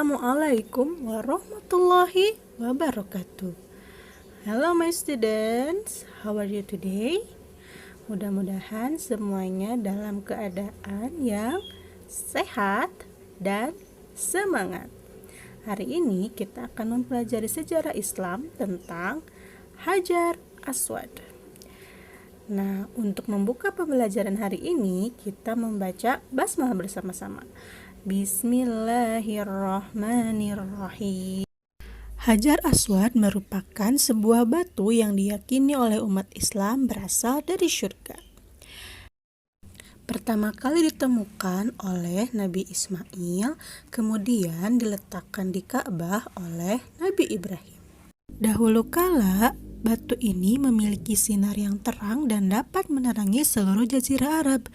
Assalamualaikum warahmatullahi wabarakatuh. Hello my students, how are you today? Mudah-mudahan semuanya dalam keadaan yang sehat dan semangat. Hari ini kita akan mempelajari sejarah Islam tentang Hajar Aswad. Nah, untuk membuka pembelajaran hari ini, kita membaca basmalah bersama-sama. Bismillahirrahmanirrahim. Hajar Aswad merupakan sebuah batu yang diyakini oleh umat Islam berasal dari surga. Pertama kali ditemukan oleh Nabi Ismail, kemudian diletakkan di Ka'bah oleh Nabi Ibrahim. Dahulu kala, batu ini memiliki sinar yang terang dan dapat menerangi seluruh jazirah Arab.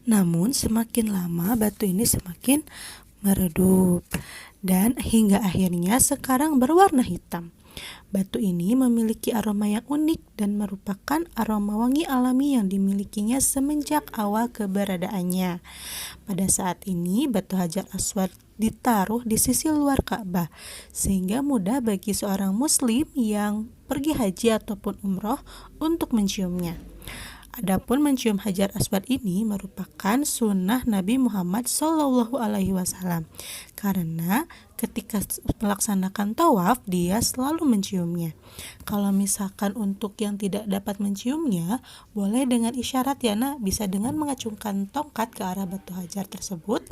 Namun semakin lama batu ini semakin meredup dan hingga akhirnya sekarang berwarna hitam. Batu ini memiliki aroma yang unik dan merupakan aroma wangi alami yang dimilikinya semenjak awal keberadaannya. Pada saat ini batu Hajar Aswad ditaruh di sisi luar Ka'bah sehingga mudah bagi seorang muslim yang pergi haji ataupun umroh untuk menciumnya. Adapun mencium Hajar Aswad ini merupakan sunnah Nabi Muhammad SAW karena ketika melaksanakan tawaf dia selalu menciumnya. Kalau misalkan untuk yang tidak dapat menciumnya, boleh dengan isyarat ya nak, bisa dengan mengacungkan tongkat ke arah batu hajar tersebut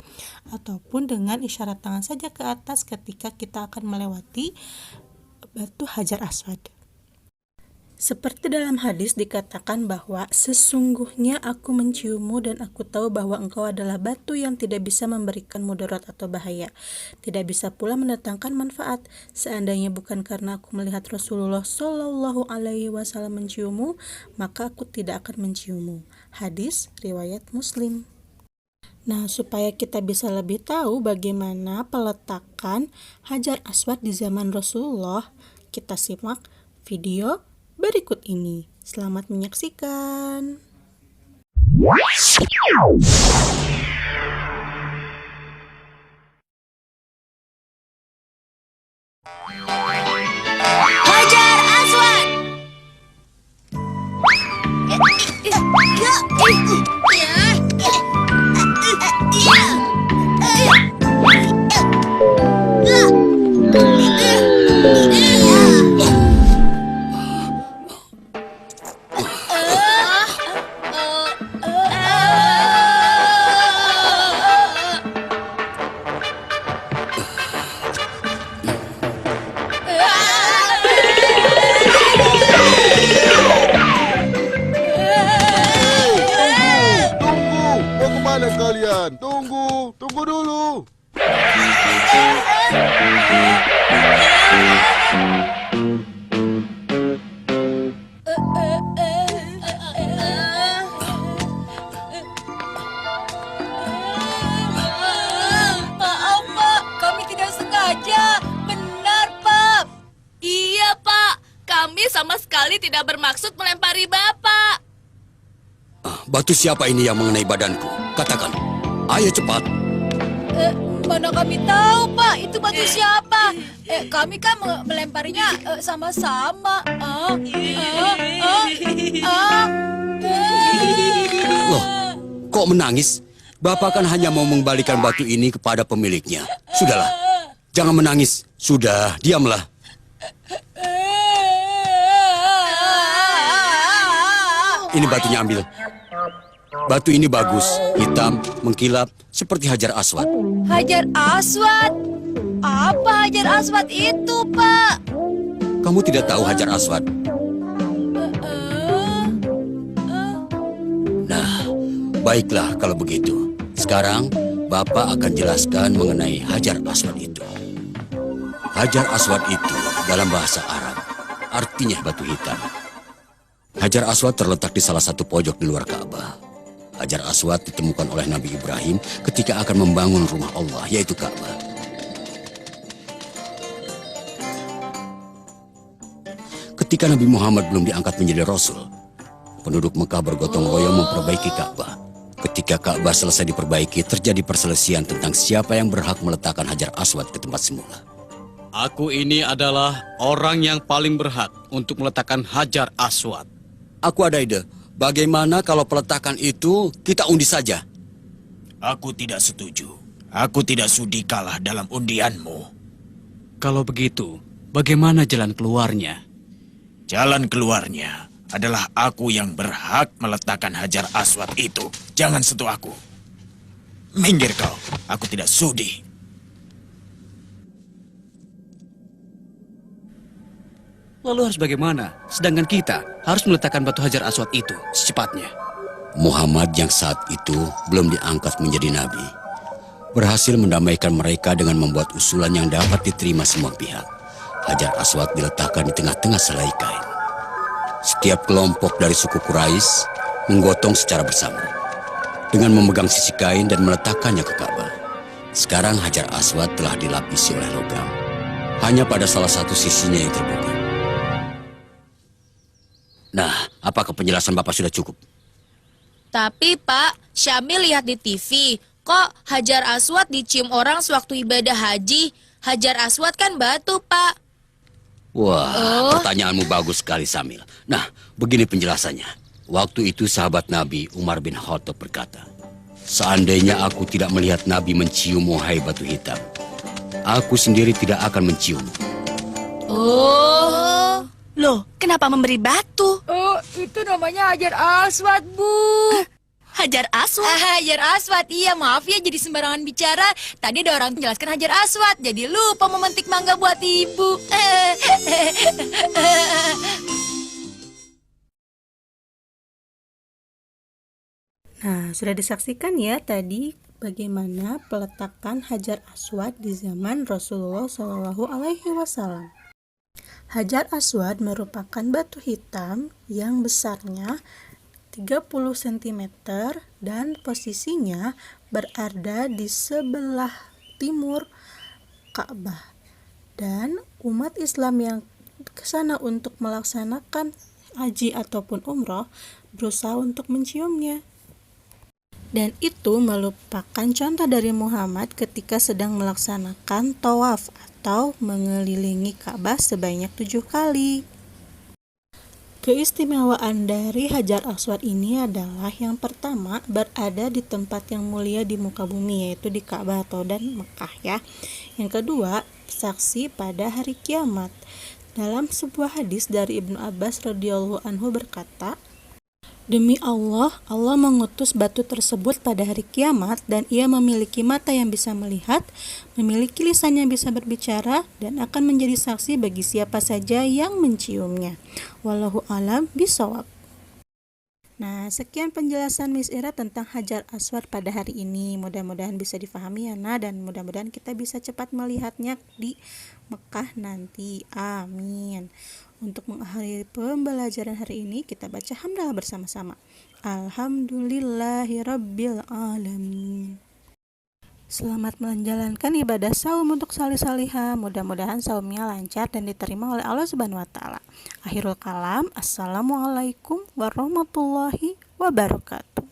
ataupun dengan isyarat tangan saja ke atas ketika kita akan melewati batu Hajar Aswad. Seperti dalam hadis dikatakan bahwa sesungguhnya aku menciummu dan aku tahu bahwa engkau adalah batu yang tidak bisa memberikan mudarat atau bahaya, tidak bisa pula mendatangkan manfaat. Seandainya bukan karena aku melihat Rasulullah Shallallahu Alaihi Wasallam menciummu, maka aku tidak akan menciummu. Hadis riwayat Muslim. Nah, supaya kita bisa lebih tahu bagaimana peletakan Hajar Aswad di zaman Rasulullah, kita simak video berikut ini. Selamat menyaksikan. Hajar Aswad. Kalian tunggu dulu. Maaf Pak, kami tidak sengaja. Benar Pak. Iya Pak, kami sama sekali tidak bermaksud melempari Bapak. Batu siapa ini yang mengenai badanku? Katakan. Ayo cepat. Mana kami tahu Pak, itu batu siapa? Kami kan melemparinya sama-sama. Loh, kok menangis? Bapak kan hanya mau mengembalikan batu ini kepada pemiliknya. Sudahlah, jangan menangis. Sudah, diamlah. Ini batunya ambil. Batu ini bagus, hitam, mengkilap, seperti Hajar Aswad. Hajar Aswad? Apa Hajar Aswad itu, Pak? Kamu tidak tahu Hajar Aswad? Nah, baiklah kalau begitu. Sekarang, Bapak akan jelaskan mengenai Hajar Aswad itu. Hajar Aswad itu dalam bahasa Arab, artinya batu hitam. Hajar Aswad terletak di salah satu pojok di luar Ka'bah. Hajar Aswad ditemukan oleh Nabi Ibrahim ketika akan membangun rumah Allah, yaitu Ka'bah. Ketika Nabi Muhammad belum diangkat menjadi Rasul, penduduk Mekah bergotong royong memperbaiki Ka'bah. Ketika Ka'bah selesai diperbaiki, terjadi perselisihan tentang siapa yang berhak meletakkan Hajar Aswad ke tempat semula. Aku ini adalah orang yang paling berhak untuk meletakkan Hajar Aswad. Aku ada ide. Bagaimana kalau peletakan itu kita undi saja? Aku tidak setuju. Aku tidak sudi kalah dalam undianmu. Kalau begitu, bagaimana jalan keluarnya? Jalan keluarnya adalah aku yang berhak meletakkan Hajar Aswad itu. Jangan sentuh aku. Minggir kau, aku tidak sudi. Lalu harus bagaimana? Sedangkan kita harus meletakkan batu Hajar Aswad itu secepatnya. Muhammad yang saat itu belum diangkat menjadi nabi, berhasil mendamaikan mereka dengan membuat usulan yang dapat diterima semua pihak. Hajar Aswad diletakkan di tengah-tengah selai kain. Setiap kelompok dari suku Quraisy menggotong secara bersama dengan memegang sisi kain dan meletakkannya ke Ka'bah. Sekarang Hajar Aswad telah dilapisi oleh logam. Hanya pada salah satu sisinya yang terbuka. Nah, apakah penjelasan Bapak sudah cukup? Tapi Pak, Syamil lihat di TV, kok Hajar Aswad dicium orang sewaktu ibadah haji? Hajar Aswad kan batu, Pak. Wah, pertanyaanmu bagus sekali, Samil. Nah, begini penjelasannya. Waktu itu sahabat Nabi Umar bin Khattab berkata, seandainya aku tidak melihat Nabi mencium wahai batu hitam, aku sendiri tidak akan mencium. Oh. Loh, kenapa memberi batu? Oh, itu namanya Hajar Aswad, Bu. Hajar Aswad? Hajar Aswad, iya maaf ya jadi sembarangan bicara. Tadi ada orang menjelaskan Hajar Aswad, jadi lupa memetik mangga buat ibu. Nah, sudah disaksikan ya tadi bagaimana peletakan Hajar Aswad di zaman Rasulullah Shallallahu Alaihi Wasallam. Hajar Aswad merupakan batu hitam yang besarnya 30 cm dan posisinya berada di sebelah timur Ka'bah. Dan umat Islam yang ke sana untuk melaksanakan haji ataupun umroh berusaha untuk menciumnya. Dan itu merupakan contoh dari Muhammad ketika sedang melaksanakan tawaf atau mengelilingi Ka'bah sebanyak 7 kali. Keistimewaan dari Hajar Aswad ini adalah yang pertama berada di tempat yang mulia di muka bumi, yaitu di Ka'bah atau dan Mekah ya. Yang kedua, saksi pada hari kiamat. Dalam sebuah hadis dari Ibnu Abbas radhiyallahu anhu berkata, demi Allah, Allah mengutus batu tersebut pada hari kiamat dan ia memiliki mata yang bisa melihat, memiliki lisan yang bisa berbicara, dan akan menjadi saksi bagi siapa saja yang menciumnya. Wallahu alam bishawab. Nah, sekian penjelasan Miss Ira tentang Hajar Aswad pada hari ini. Mudah-mudahan bisa difahami ya, Nah, dan mudah-mudahan kita bisa cepat melihatnya di Mekah nanti. Amin. Untuk mengakhiri pembelajaran hari ini, kita baca hamdalah bersama-sama. Alhamdulillahirabbil alamin. Selamat menjalankan ibadah saum untuk salih-salihah. Mudah-mudahan saumnya lancar dan diterima oleh Allah Subhanahu wa taala. Akhirul kalam, assalamualaikum warahmatullahi wabarakatuh.